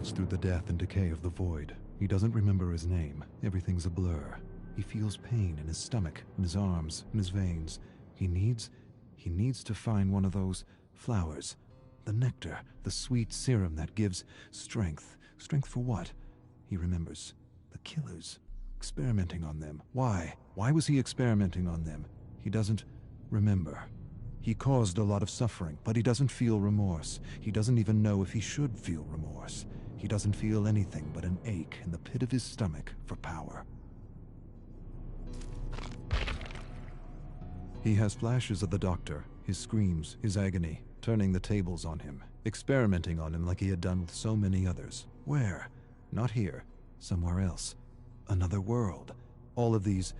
floats through the death and decay of the void. He doesn't remember his name. Everything's a blur. He feels pain in his stomach, in his arms, in his veins. He needs to find one of those flowers. The nectar, the sweet serum that gives strength. Strength for what? He remembers. The killers. Experimenting on them. Why? Why was he experimenting on them? He doesn't remember. He caused a lot of suffering, but he doesn't feel remorse. He doesn't even know if he should feel remorse. He doesn't feel anything but an ache in the pit of his stomach for power. He has flashes of the doctor, his screams, his agony, turning the tables on him, experimenting on him like he had done with so many others. Where? Not here. Somewhere else. Another world. All of these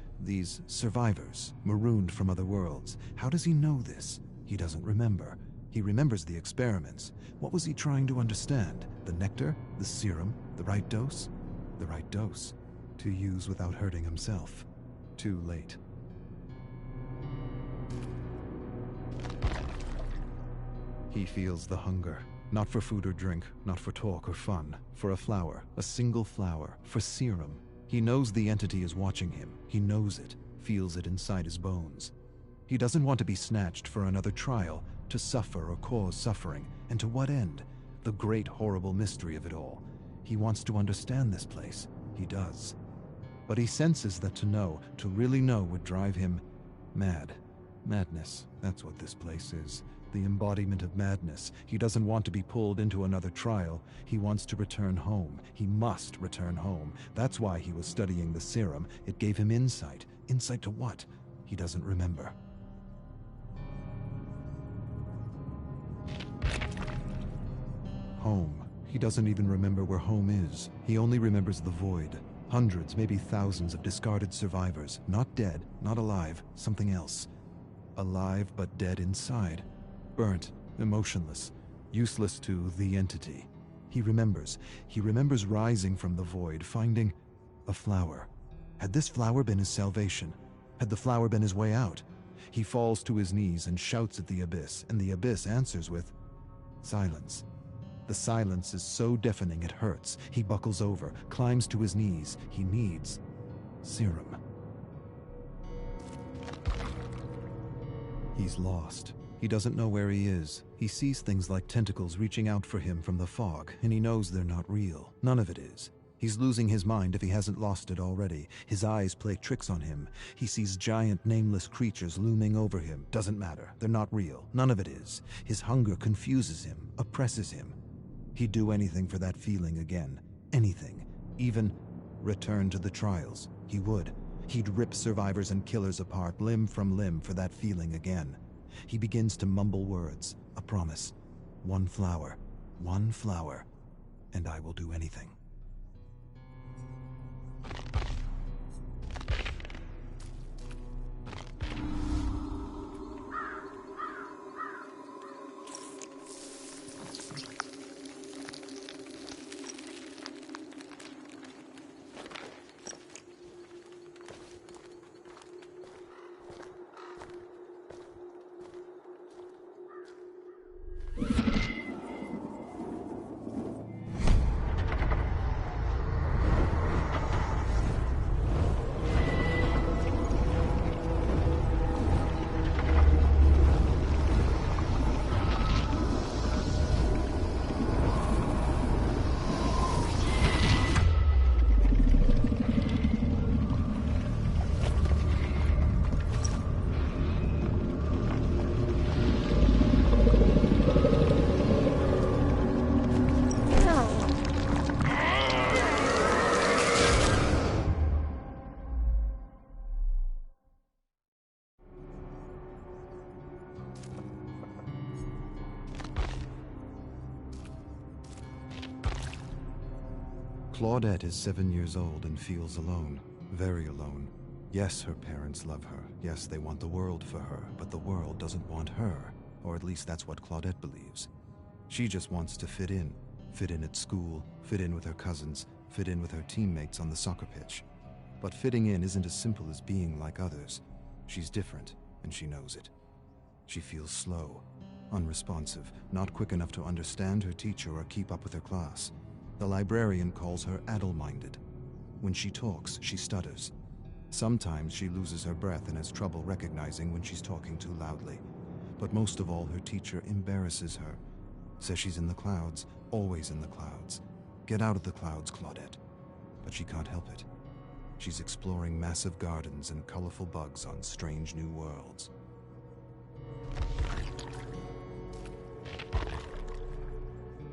survivors, marooned from other worlds. How does he know this? He doesn't remember. He remembers the experiments. What was he trying to understand? The nectar? The serum? The right dose? The right dose. To use without hurting himself. Too late. He feels the hunger. Not for food or drink, not for talk or fun. For a flower, a single flower, for serum. He knows the entity is watching him. He knows it, feels it inside his bones. He doesn't want to be snatched for another trial, to suffer or cause suffering. And to what end? The great horrible mystery of it all. He wants to understand this place. He does. But he senses that to know, to really know, would drive him mad. Madness, that's what this place is. The embodiment of madness. He doesn't want to be pulled into another trial. He wants to return home. He must return home. That's why he was studying the serum. It gave him insight. Insight to what? He doesn't remember. Home. He doesn't even remember where home is. He only remembers the void. Hundreds, maybe thousands of discarded survivors. Not dead, not alive, something else. Alive but dead inside. Burnt, emotionless, useless to the entity. He remembers rising from the void, finding a flower. Had this flower been his salvation? Had the flower been his way out? He falls to his knees and shouts at the abyss, and the abyss answers with silence. The silence is so deafening it hurts. He buckles over, climbs to his knees. He needs serum. He's lost. He doesn't know where he is. He sees things like tentacles reaching out for him from the fog, and he knows they're not real. None of it is. He's losing his mind if he hasn't lost it already. His eyes play tricks on him. He sees giant, nameless creatures looming over him. Doesn't matter. They're not real. None of it is. His hunger confuses him, oppresses him. He'd do anything for that feeling again. Anything. Even return to the trials. He would. He'd rip survivors and killers apart, limb from limb, for that feeling again. He begins to mumble words, a promise. One flower, and I will do anything. Claudette is 7 years old and feels alone, very alone. Yes, her parents love her. Yes, they want the world for her, but the world doesn't want her. Or at least that's what Claudette believes. She just wants to fit in at school, fit in with her cousins, fit in with her teammates on the soccer pitch. But fitting in isn't as simple as being like others. She's different, and she knows it. She feels slow, unresponsive, not quick enough to understand her teacher or keep up with her class. The librarian calls her addle-minded. When she talks, she stutters. Sometimes she loses her breath and has trouble recognizing when she's talking too loudly. But most of all, her teacher embarrasses her. Says she's in the clouds, always in the clouds. Get out of the clouds, Claudette. But she can't help it. She's exploring massive gardens and colorful bugs on strange new worlds.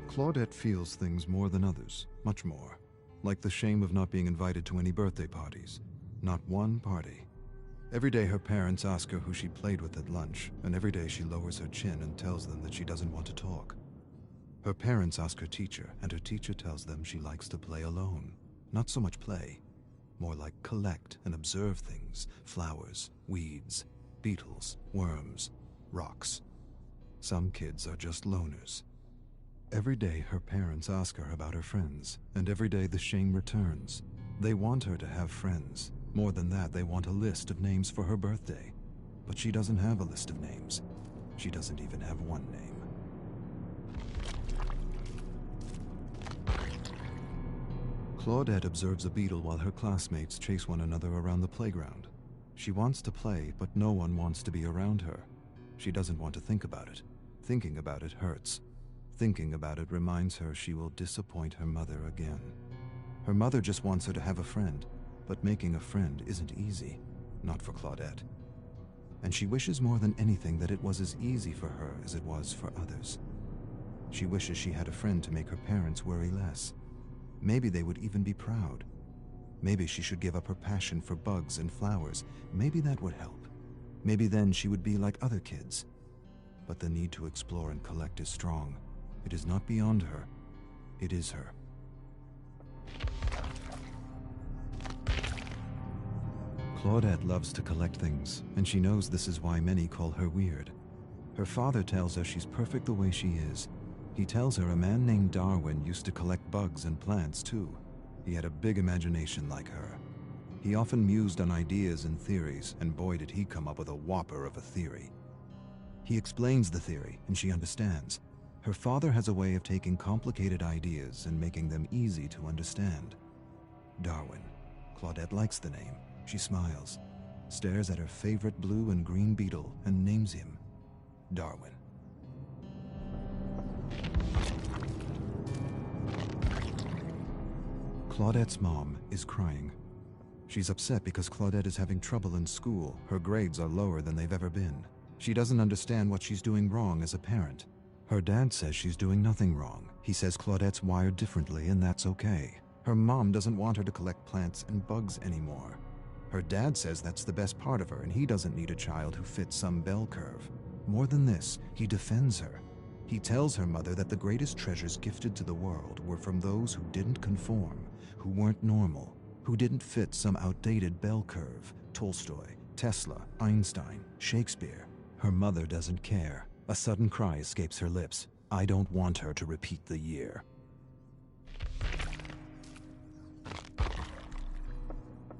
Claudette feels things more than others, much more. Like the shame of not being invited to any birthday parties. Not one party. Every day her parents ask her who she played with at lunch, and every day she lowers her chin and tells them that she doesn't want to talk. Her parents ask her teacher, and her teacher tells them she likes to play alone. Not so much play, more like collect and observe things, flowers, weeds, beetles, worms, rocks. Some kids are just loners. Every day her parents ask her about her friends, and every day the shame returns. They want her to have friends. More than that, they want a list of names for her birthday. But she doesn't have a list of names. She doesn't even have one name. Claudette observes a beetle while her classmates chase one another around the playground. She wants to play, but no one wants to be around her. She doesn't want to think about it. Thinking about it hurts. Thinking about it reminds her she will disappoint her mother again. Her mother just wants her to have a friend, but making a friend isn't easy, not for Claudette. And she wishes more than anything that it was as easy for her as it was for others. She wishes she had a friend to make her parents worry less. Maybe they would even be proud. Maybe she should give up her passion for bugs and flowers. Maybe that would help. Maybe then she would be like other kids. But the need to explore and collect is strong. It is not beyond her. It is her. Claudette loves to collect things, and she knows this is why many call her weird. Her father tells her she's perfect the way she is. He tells her a man named Darwin used to collect bugs and plants too. He had a big imagination like her. He often mused on ideas and theories, and boy did he come up with a whopper of a theory. He explains the theory, and she understands. Her father has a way of taking complicated ideas and making them easy to understand. Darwin. Claudette likes the name. She smiles, stares at her favorite blue and green beetle, and names him Darwin. Claudette's mom is crying. She's upset because Claudette is having trouble in school. Her grades are lower than they've ever been. She doesn't understand what she's doing wrong as a parent. Her dad says she's doing nothing wrong. He says Claudette's wired differently, and that's okay. Her mom doesn't want her to collect plants and bugs anymore. Her dad says that's the best part of her, and he doesn't need a child who fits some bell curve. More than this, he defends her. He tells her mother that the greatest treasures gifted to the world were from those who didn't conform, who weren't normal, who didn't fit some outdated bell curve. Tolstoy, Tesla, Einstein, Shakespeare. Her mother doesn't care. A sudden cry escapes her lips. I don't want her to repeat the year.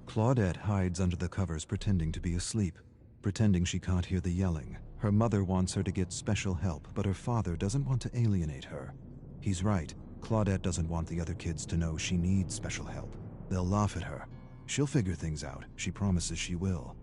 Claudette hides under the covers pretending to be asleep, pretending she can't hear the yelling. Her mother wants her to get special help, but her father doesn't want to alienate her. He's right. Claudette doesn't want the other kids to know she needs special help. They'll laugh at her. She'll figure things out. She promises she will.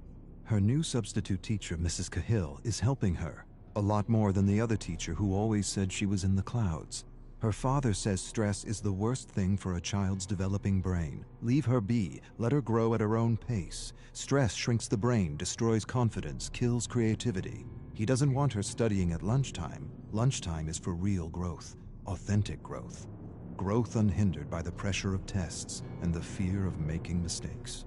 Her new substitute teacher, Mrs. Cahill, is helping her. A lot more than the other teacher who always said she was in the clouds. Her father says stress is the worst thing for a child's developing brain. Leave her be. Let her grow at her own pace. Stress shrinks the brain, destroys confidence, kills creativity. He doesn't want her studying at lunchtime. Lunchtime is for real growth, authentic growth. Growth unhindered by the pressure of tests and the fear of making mistakes.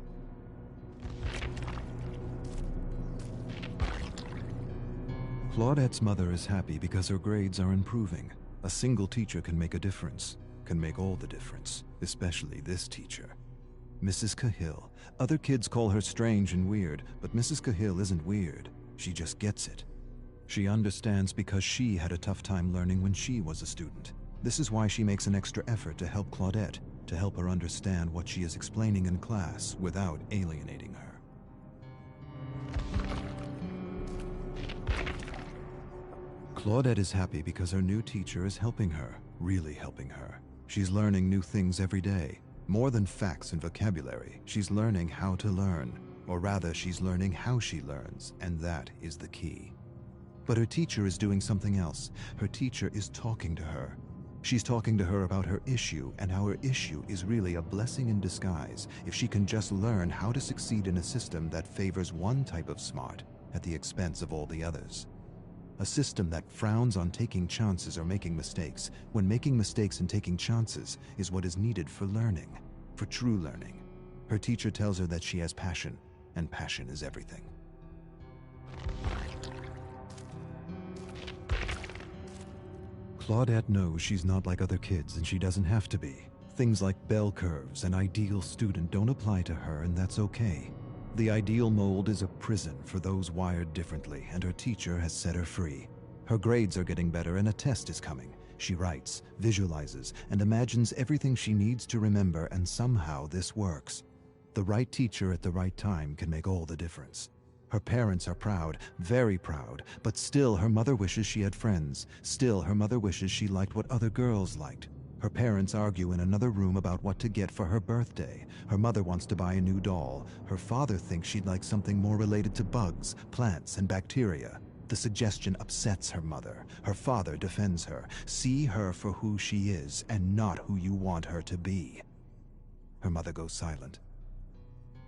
Claudette's mother is happy because her grades are improving. A single teacher can make a difference, can make all the difference, especially this teacher. Mrs. Cahill. Other kids call her strange and weird, but Mrs. Cahill isn't weird. She just gets it. She understands because she had a tough time learning when she was a student. This is why she makes an extra effort to help Claudette, to help her understand what she is explaining in class without alienating her. Claudette is happy because her new teacher is helping her, really helping her. She's learning new things every day. More than facts and vocabulary, she's learning how to learn. Or rather, she's learning how she learns, and that is the key. But her teacher is doing something else. Her teacher is talking to her. She's talking to her about her issue, and how her issue is really a blessing in disguise if she can just learn how to succeed in a system that favors one type of smart at the expense of all the others. A system that frowns on taking chances or making mistakes, when making mistakes and taking chances is what is needed for learning, for true learning. Her teacher tells her that she has passion, and passion is everything. Claudette knows she's not like other kids, and she doesn't have to be. Things like bell curves and ideal student don't apply to her, and that's okay. The ideal mold is a prison for those wired differently, and her teacher has set her free. Her grades are getting better, and a test is coming. She writes, visualizes, and imagines everything she needs to remember, and somehow this works. The right teacher at the right time can make all the difference. Her parents are proud, very proud, but still her mother wishes she had friends. Still her mother wishes she liked what other girls liked. Her parents argue in another room about what to get for her birthday. Her mother wants to buy a new doll. Her father thinks she'd like something more related to bugs, plants, and bacteria. The suggestion upsets her mother. Her father defends her. See her for who she is, and not who you want her to be. Her mother goes silent.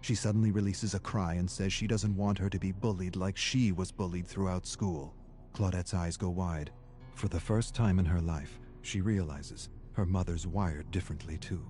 She suddenly releases a cry and says she doesn't want her to be bullied like she was bullied throughout school. Claudette's eyes go wide. For the first time in her life, she realizes her mother's wired differently too.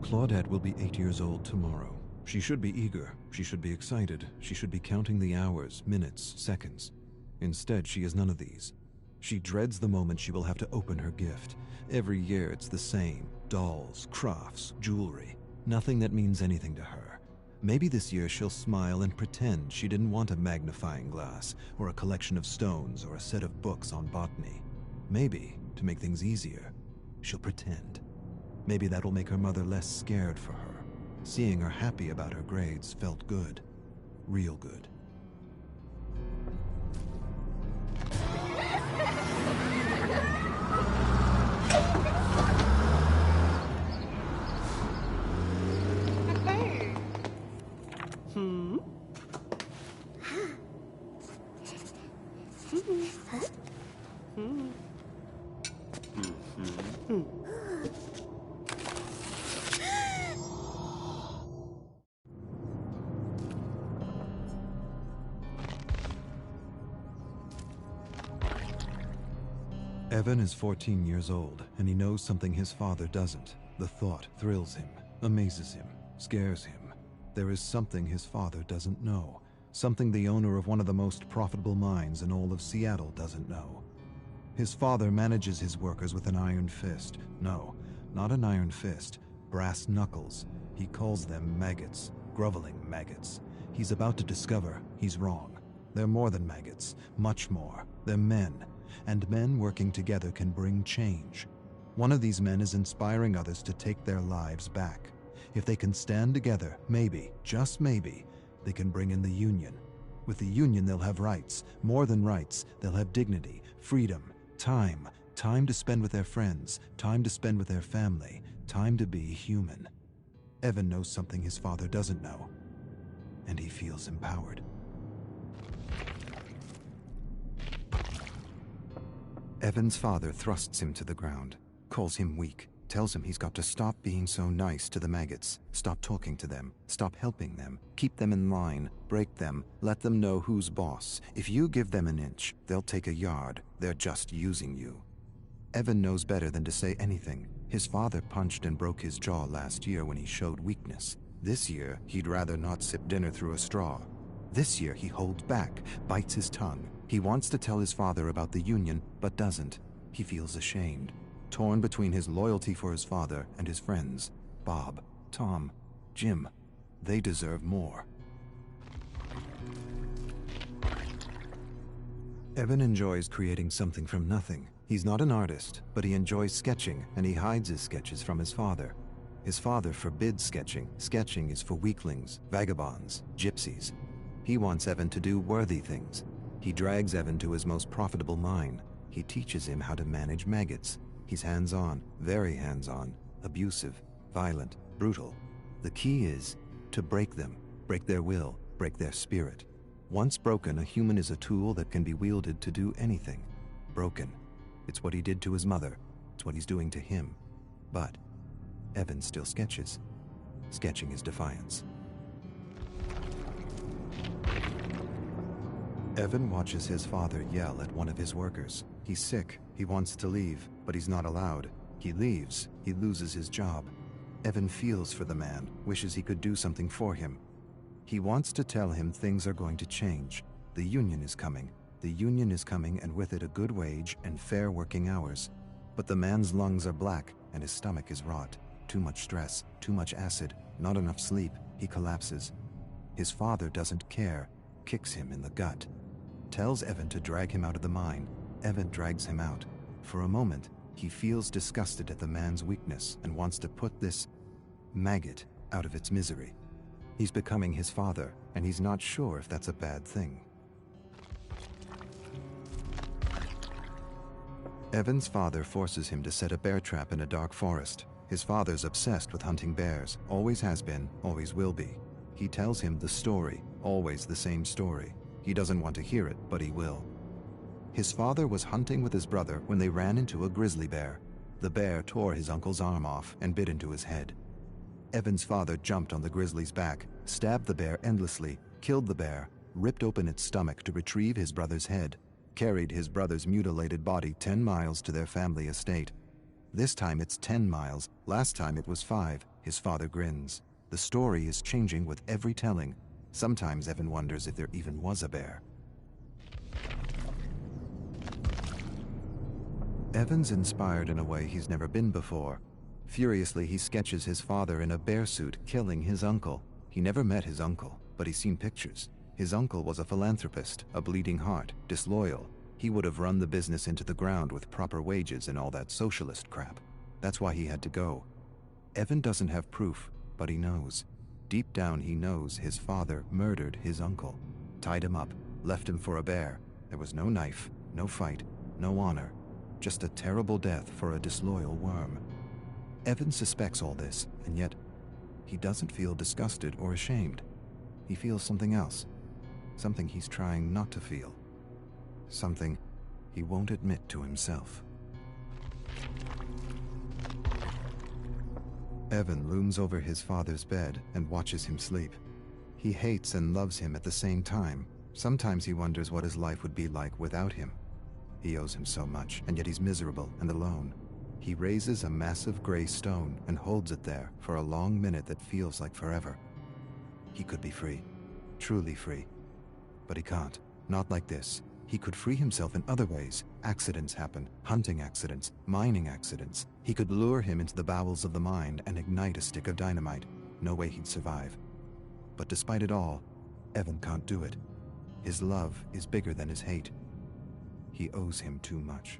Claudette will be 8 years old tomorrow. She should be eager. She should be excited. She should be counting the hours, minutes, seconds. Instead, she is none of these. She dreads the moment she will have to open her gift. Every year it's the same. Dolls, crafts, jewelry. Nothing that means anything to her. Maybe this year she'll smile and pretend she didn't want a magnifying glass, or a collection of stones, or a set of books on botany. Maybe, to make things easier, she'll pretend. Maybe that'll make her mother less scared for her. Seeing her happy about her grades felt good. Real good. Evan is 14 years old, and he knows something his father doesn't. The thought thrills him, amazes him, scares him. There is something his father doesn't know, something the owner of one of the most profitable mines in all of Seattle doesn't know. His father manages his workers with an iron fist. No, not an iron fist, brass knuckles. He calls them maggots, groveling maggots. He's about to discover he's wrong. They're more than maggots, much more. They're men. And men working together can bring change. One of these men is inspiring others to take their lives back. If they can stand together, maybe, just maybe, they can bring in the union. With the union, they'll have rights. More than rights, they'll have dignity, freedom, time to spend with their friends, time to spend with their family, time to be human. Evan knows something his father doesn't know, and he feels empowered. Evan's father thrusts him to the ground, calls him weak, tells him he's got to stop being so nice to the maggots, stop talking to them, stop helping them, keep them in line, break them, let them know who's boss. If you give them an inch, they'll take a yard. They're just using you. Evan knows better than to say anything. His father punched and broke his jaw last year when he showed weakness. This year, he'd rather not sip dinner through a straw. This year, he holds back, bites his tongue. He wants to tell his father about the union, but doesn't. He feels ashamed, torn between his loyalty for his father and his friends. Bob, Tom, Jim, they deserve more. Evan enjoys creating something from nothing. He's not an artist, but he enjoys sketching, and he hides his sketches from his father. His father forbids sketching. Sketching is for weaklings, vagabonds, gypsies. He wants Evan to do worthy things. He drags Evan to his most profitable mine. He teaches him how to manage maggots. He's hands-on, very hands-on, abusive, violent, brutal. The key is to break them, break their will, break their spirit. Once broken, a human is a tool that can be wielded to do anything. Broken. It's what he did to his mother. It's what he's doing to him. But Evan still sketches. Sketching his defiance. Evan watches his father yell at one of his workers. He's sick. He wants to leave, but he's not allowed. He leaves. He loses his job. Evan feels for the man, wishes he could do something for him. He wants to tell him things are going to change. The union is coming. The union is coming, and with it a good wage and fair working hours. But the man's lungs are black and his stomach is rot. Too much stress, too much acid, not enough sleep. He collapses. His father doesn't care, kicks him in the gut. Tells Evan to drag him out of the mine. Evan drags him out. For a moment, he feels disgusted at the man's weakness and wants to put this maggot out of its misery. He's becoming his father, and he's not sure if that's a bad thing. Evan's father forces him to set a bear trap in a dark forest. His father's obsessed with hunting bears, always has been, always will be. He tells him the story, always the same story. He doesn't want to hear it, but he will. His father was hunting with his brother when they ran into a grizzly bear. The bear tore his uncle's arm off and bit into his head. Evan's father jumped on the grizzly's back, stabbed the bear endlessly, killed the bear, ripped open its stomach to retrieve his brother's head, carried his brother's mutilated body 10 miles to their family estate. This time it's 10 miles, last time it was 5, his father grins. The story is changing with every telling. Sometimes Evan wonders if there even was a bear. Evan's inspired in a way he's never been before. Furiously, he sketches his father in a bear suit killing his uncle. He never met his uncle, but he's seen pictures. His uncle was a philanthropist, a bleeding heart, disloyal. He would have run the business into the ground with proper wages and all that socialist crap. That's why he had to go. Evan doesn't have proof, but he knows. Deep down he knows his father murdered his uncle, tied him up, left him for a bear. There was no knife, no fight, no honor, just a terrible death for a disloyal worm. Evan suspects all this, and yet he doesn't feel disgusted or ashamed. He feels something else, something he's trying not to feel, something he won't admit to himself. Evan looms over his father's bed and watches him sleep. He hates and loves him at the same time. Sometimes he wonders what his life would be like without him. He owes him so much, and yet he's miserable and alone. He raises a massive gray stone and holds it there for a long minute that feels like forever. He could be free, truly free. But he can't, not like this. He could free himself in other ways. Accidents happen, hunting accidents, mining accidents. He could lure him into the bowels of the mine and ignite a stick of dynamite. No way he'd survive. But despite it all, Evan can't do it. His love is bigger than his hate. He owes him too much.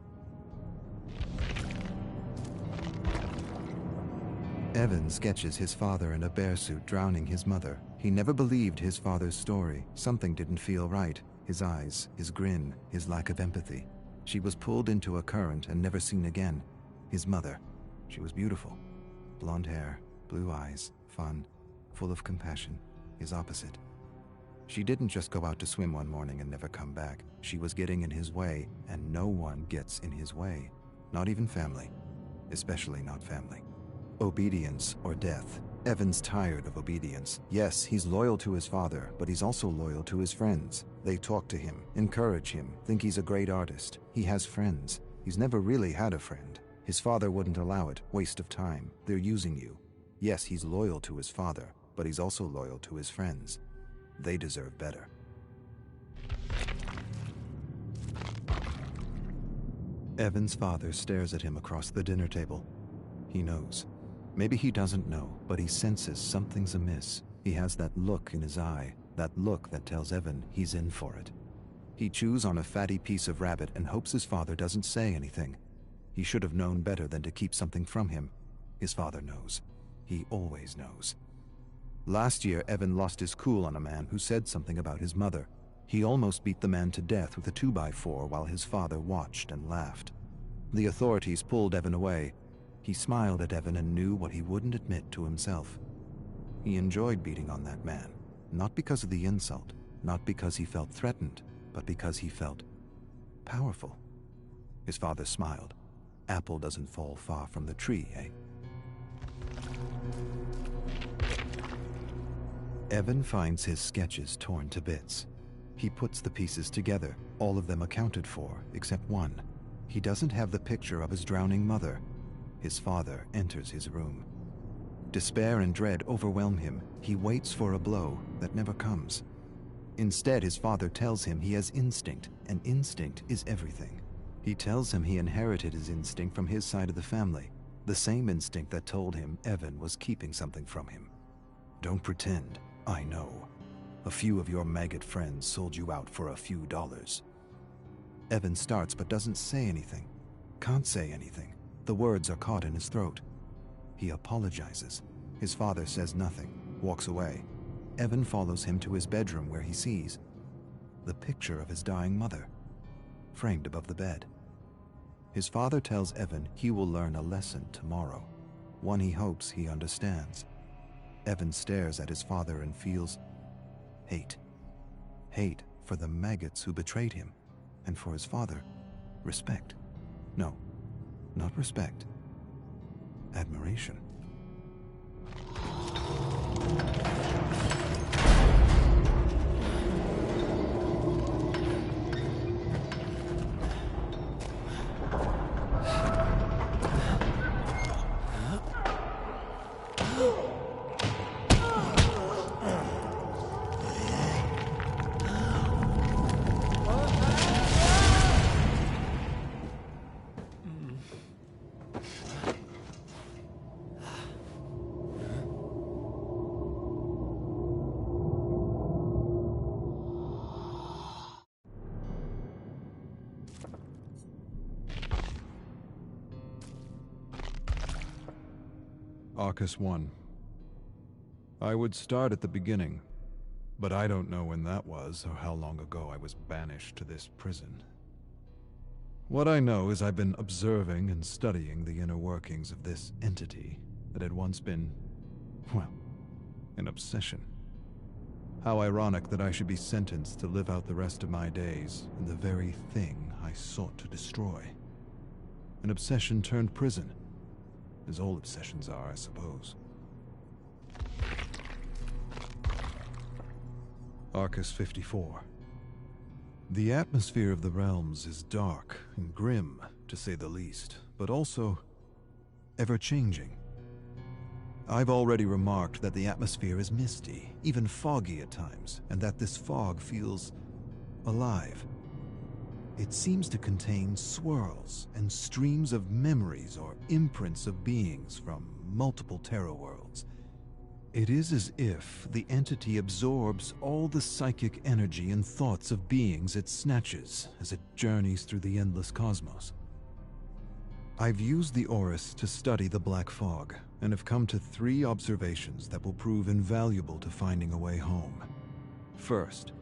Evan sketches his father in a bear suit drowning his mother. He never believed his father's story. Something didn't feel right. His eyes, his grin, his lack of empathy. She was pulled into a current and never seen again. His mother. She was beautiful. Blonde hair, blue eyes, fun, full of compassion. His opposite. She didn't just go out to swim one morning and never come back. She was getting in his way, and no one gets in his way. Not even family. Especially not family. Obedience or death. Evan's tired of obedience. Yes, he's loyal to his father, but he's also loyal to his friends. They talk to him, encourage him, think he's a great artist. He has friends. He's never really had a friend. His father wouldn't allow it. Waste of time. They're using you. Yes, he's loyal to his father, but he's also loyal to his friends. They deserve better. Evan's father stares at him across the dinner table. He knows. Maybe he doesn't know, but he senses something's amiss. He has that look in his eye, that look that tells Evan he's in for it. He chews on a fatty piece of rabbit and hopes his father doesn't say anything. He should have known better than to keep something from him. His father knows. He always knows. Last year, Evan lost his cool on a man who said something about his mother. He almost beat the man to death with a 2x4 while his father watched and laughed. The authorities pulled Evan away. He smiled at Evan and knew what he wouldn't admit to himself. He enjoyed beating on that man, not because of the insult, not because he felt threatened, but because he felt powerful. His father smiled. Apple doesn't fall far from the tree, eh? Evan finds his sketches torn to bits. He puts the pieces together, all of them accounted for, except one. He doesn't have the picture of his drowning mother. His father enters his room. Despair and dread overwhelm him. He waits for a blow that never comes. Instead, his father tells him he has instinct, and instinct is everything. He tells him he inherited his instinct from his side of the family, the same instinct that told him Evan was keeping something from him. Don't pretend, I know. A few of your maggot friends sold you out for a few dollars. Evan starts but doesn't say anything. Can't say anything. The words are caught in his throat. He apologizes. His father says nothing, walks away. Evan follows him to his bedroom where he sees the picture of his dying mother, framed above the bed. His father tells Evan he will learn a lesson tomorrow, one he hopes he understands. Evan stares at his father and feels hate. Hate for the maggots who betrayed him, and for his father, respect. No, not respect. Admiration. Arcus 1. I would start at the beginning, but I don't know when that was or how long ago I was banished to this prison. What I know is I've been observing and studying the inner workings of this entity that had once been, well, an obsession. How ironic that I should be sentenced to live out the rest of my days in the very thing I sought to destroy. An obsession turned prison. As all obsessions are, I suppose. Arcus 54. The atmosphere of the realms is dark and grim, to say the least, but also ever-changing. I've already remarked that the atmosphere is misty, even foggy at times, and that this fog feels alive. It seems to contain swirls and streams of memories or imprints of beings from multiple terror worlds. It is as if the entity absorbs all the psychic energy and thoughts of beings it snatches as it journeys through the endless cosmos. I've used the Oris to study the black fog and have come to 3 observations that will prove invaluable to finding a way home. First,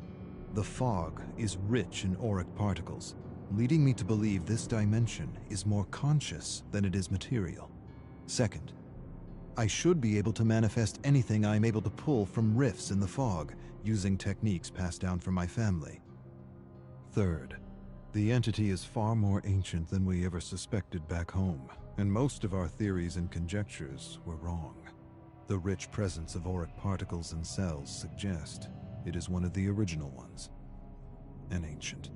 the fog is rich in auric particles, leading me to believe this dimension is more conscious than it is material. Second, I should be able to manifest anything I'm able to pull from rifts in the fog, using techniques passed down from my family. Third, the entity is far more ancient than we ever suspected back home, and most of our theories and conjectures were wrong. The rich presence of auric particles and cells suggest it is one of the original ones, and ancient.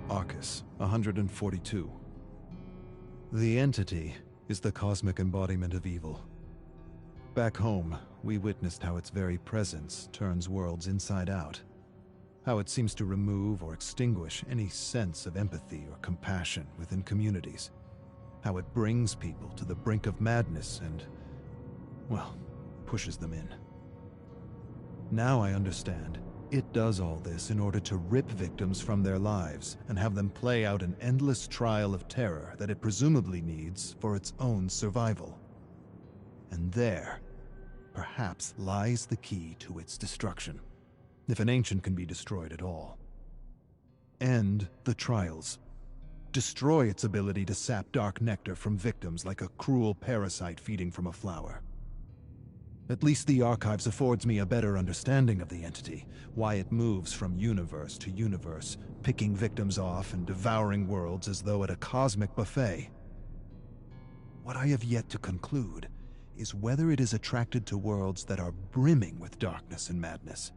Arcus 142. The entity is the cosmic embodiment of evil. Back home, we witnessed how its very presence turns worlds inside out, how it seems to remove or extinguish any sense of empathy or compassion within communities, how it brings people to the brink of madness and, well, pushes them in. Now I understand. It does all this in order to rip victims from their lives and have them play out an endless trial of terror that it presumably needs for its own survival. And there, perhaps lies the key to its destruction, if an ancient can be destroyed at all. End the trials. Destroy its ability to sap dark nectar from victims like a cruel parasite feeding from a flower. At least the archives affords me a better understanding of the entity, why it moves from universe to universe, picking victims off and devouring worlds as though at a cosmic buffet. What I have yet to conclude is whether it is attracted to worlds that are brimming with darkness and madness,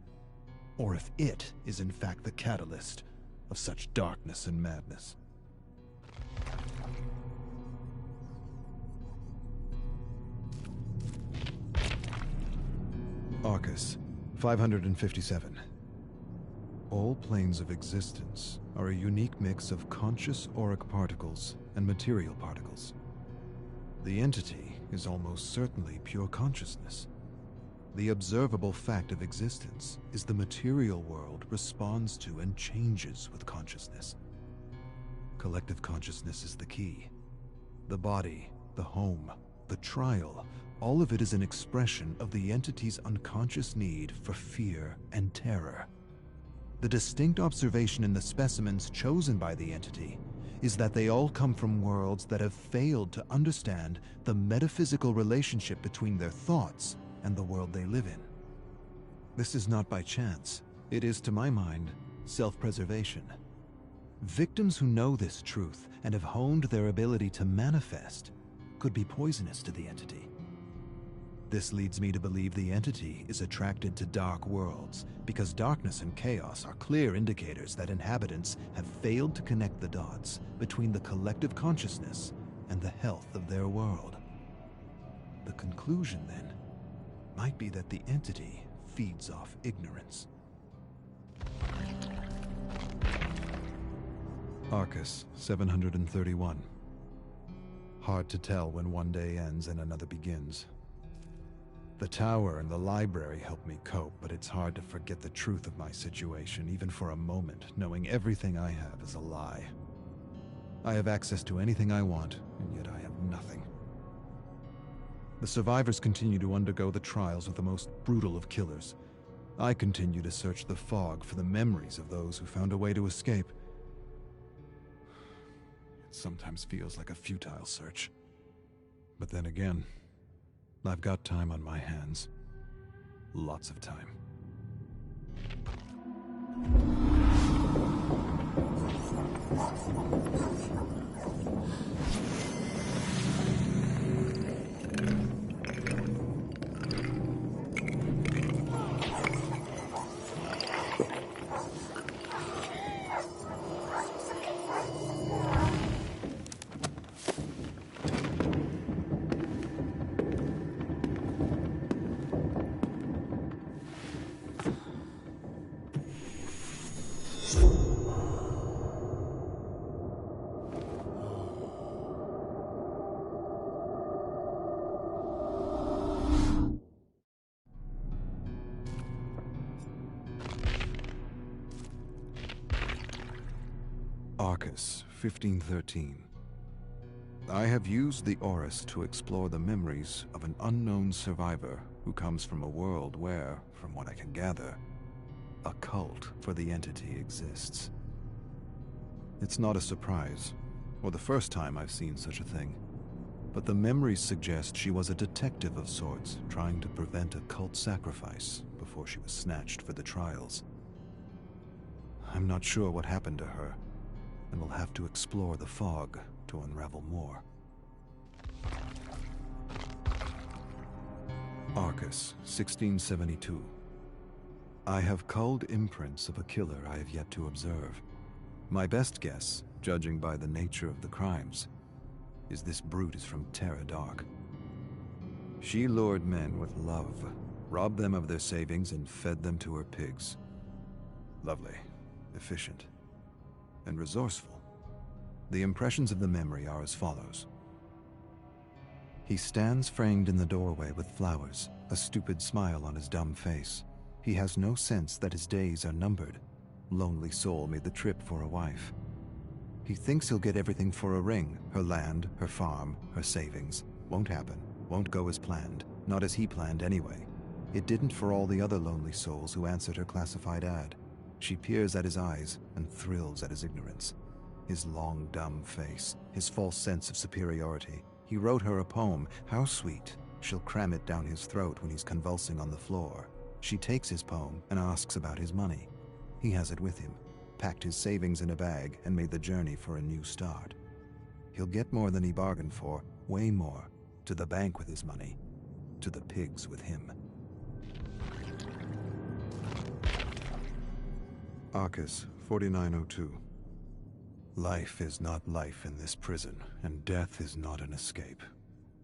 or if it is in fact the catalyst of such darkness and madness. Arcus, 557. All planes of existence are a unique mix of conscious auric particles and material particles. The entity is almost certainly pure consciousness. The observable fact of existence is the material world responds to and changes with consciousness. Collective consciousness is the key. The body, the home, the trial, all of it is an expression of the entity's unconscious need for fear and terror. The distinct observation in the specimens chosen by the entity is that they all come from worlds that have failed to understand the metaphysical relationship between their thoughts and the world they live in. This is not by chance. It is, to my mind, self-preservation. Victims who know this truth and have honed their ability to manifest could be poisonous to the entity. This leads me to believe the entity is attracted to dark worlds because darkness and chaos are clear indicators that inhabitants have failed to connect the dots between the collective consciousness and the health of their world. The conclusion, then, might be that the entity feeds off ignorance. Arcus, 731. Hard to tell when one day ends and another begins. The tower and the library help me cope, but it's hard to forget the truth of my situation, even for a moment, knowing everything I have is a lie. I have access to anything I want, and yet I have nothing. The survivors continue to undergo the trials of the most brutal of killers. I continue to search the fog for the memories of those who found a way to escape. It sometimes feels like a futile search. But then again, I've got time on my hands. Lots of time. Arcus, 1513. I have used the Orus to explore the memories of an unknown survivor who comes from a world where, from what I can gather, a cult for the entity exists. It's not a surprise, or the first time I've seen such a thing, but the memories suggest she was a detective of sorts, trying to prevent a cult sacrifice before she was snatched for the trials. I'm not sure what happened to her, and we'll have to explore the fog to unravel more. Arcus, 1672. I have culled imprints of a killer I have yet to observe. My best guess, judging by the nature of the crimes, is this brute is from Terra Dark. She lured men with love, robbed them of their savings, and fed them to her pigs. Lovely, efficient, and resourceful. The impressions of the memory are as follows. He stands framed in the doorway with flowers, a stupid smile on his dumb face. He has no sense that his days are numbered. Lonely soul made the trip for a wife. He thinks he'll get everything for a ring, her land, her farm, her savings. Won't happen, won't go as planned, not as he planned anyway. It didn't for all the other lonely souls who answered her classified ad. She peers at his eyes and thrills at his ignorance. His long, dumb face, his false sense of superiority. He wrote her a poem. How sweet. She'll cram it down his throat when he's convulsing on the floor. She takes his poem and asks about his money. He has it with him, packed his savings in a bag, and made the journey for a new start. He'll get more than he bargained for, way more. To the bank with his money, to the pigs with him. Arcus, 4902. Life is not life in this prison, and death is not an escape.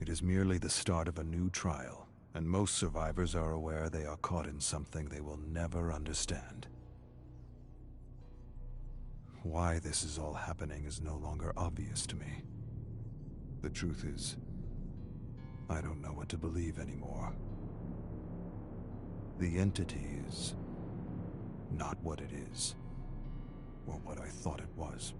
It is merely the start of a new trial, and most survivors are aware they are caught in something they will never understand. Why this is all happening is no longer obvious to me. The truth is, I don't know what to believe anymore. The entity is not what it is, or what I thought it was.